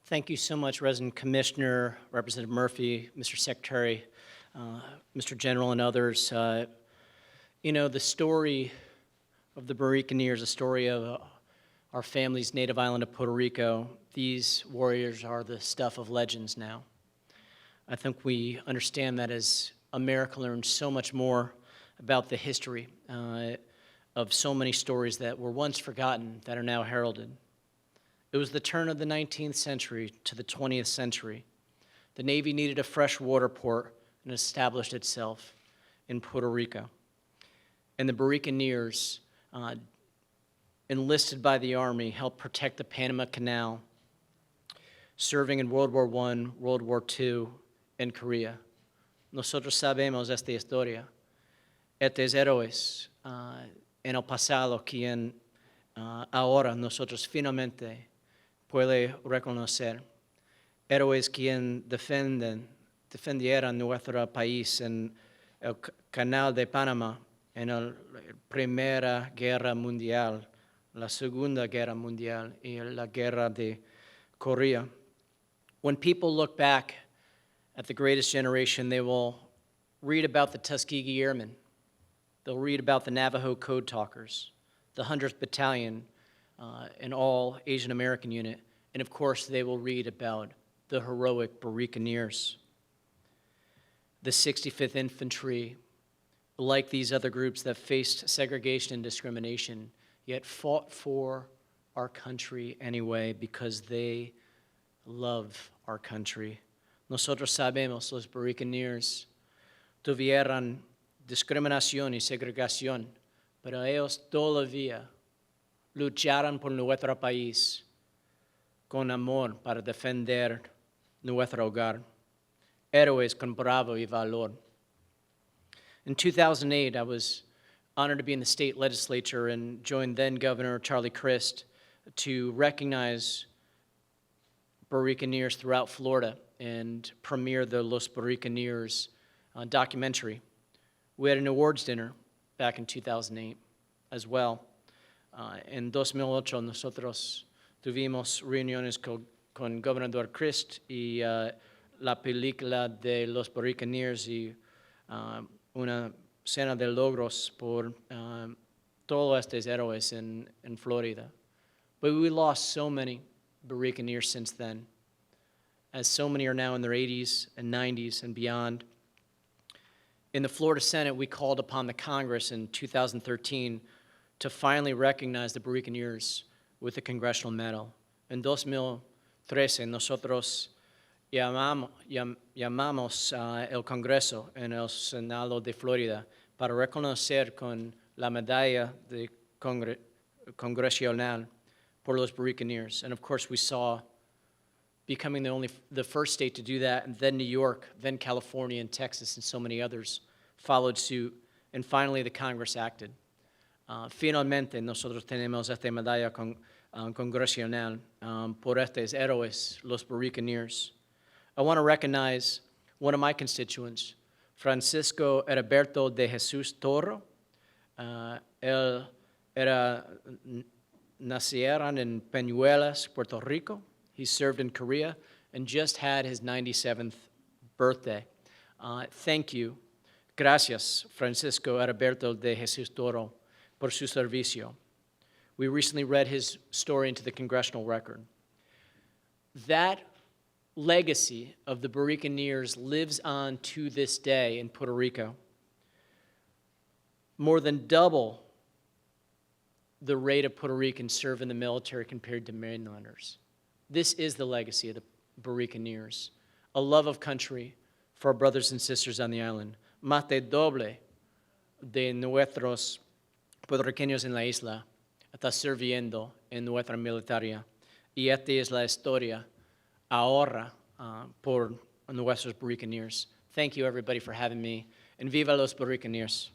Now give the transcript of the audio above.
Thank you so much, Resident Commissioner, Representative Murphy, Mr. Secretary, Mr. General, and others. The story of the Borinqueneers, a story of our family's native island of Puerto Rico. These warriors are the stuff of legends now. I think we understand that as America learns so much more about the history of so many stories that were once forgotten that are now heralded. It was the turn of the 19th century to the 20th century. The Navy needed a fresh water port and established itself in Puerto Rico. And the Borinqueneers, enlisted by the Army, helped protect the Panama Canal, serving in World War I, World War II, and Korea. Nosotros sabemos esta historia. Estos héroes en el pasado, quien ahora nosotros finalmente puede reconocer. Héroes quien defendieron nuestro país en el Canal de Panamá en la Primera Guerra Mundial, la Segunda Guerra Mundial, y la Guerra de Korea. When people look back at the greatest generation, they will read about the Tuskegee Airmen. They'll read about the Navajo Code Talkers, the 100th Battalion, an all-Asian American unit, and of course they will read about the heroic Borinqueneers. The 65th Infantry, like these other groups that faced segregation and discrimination, yet fought for our country anyway because they love our country. Nosotros sabemos los Borinqueneers tuvieron discriminación y segregación, pero ellos todavía lucharon por nuestro país con amor para defender nuestro hogar. Héroes con bravo y valor. In 2008, I was honored to be in the state legislature and joined then Governor Charlie Crist to recognize Borinqueneers throughout Florida and premiere the Los Borinqueneers documentary. We had an awards dinner back in 2008 as well. En 2008 nosotros tuvimos reuniones con Gobernador Crist y la película de Los Borinqueneers y una cena de logros por todos estos héroes in Florida. But we lost so many Borinqueneers since then, as so many are now in their 80s and 90s and beyond. In the Florida Senate, we called upon the Congress in 2013 to finally recognize the Borinqueneers with a congressional medal. En 2013, nosotros llamamos el Congreso en el Senado de Florida para reconocer con la medalla de congresional por los Borinqueneers. And of course, we saw becoming the first state to do that, and then New York, then California and Texas and so many others followed suit, and finally the Congress acted. Finalmente nosotros tenemos esta medalla congresional por estos héroes, los Borinqueneers. I want to recognize one of my constituents, Francisco Heriberto de Jesus Toro. Él nacieron en Peñuelas, Puerto Rico. He served in Korea and just had his 97th birthday. Thank you. Gracias, Francisco Heriberto de Jesus Toro, por su servicio. We recently read his story into the congressional record. That legacy of the Borinqueneers lives on to this day in Puerto Rico. More than double the rate of Puerto Ricans serve in the military compared to mainlanders. This is the legacy of the Borinqueneers, a love of country for our brothers and sisters on the island. Más de doble de nuestros puertorriqueños en la isla está sirviendo en nuestra militaria. Y esta es la historia ahora por nuestros Borinqueneers. Thank you, everybody, for having me. And viva los Borinqueneers.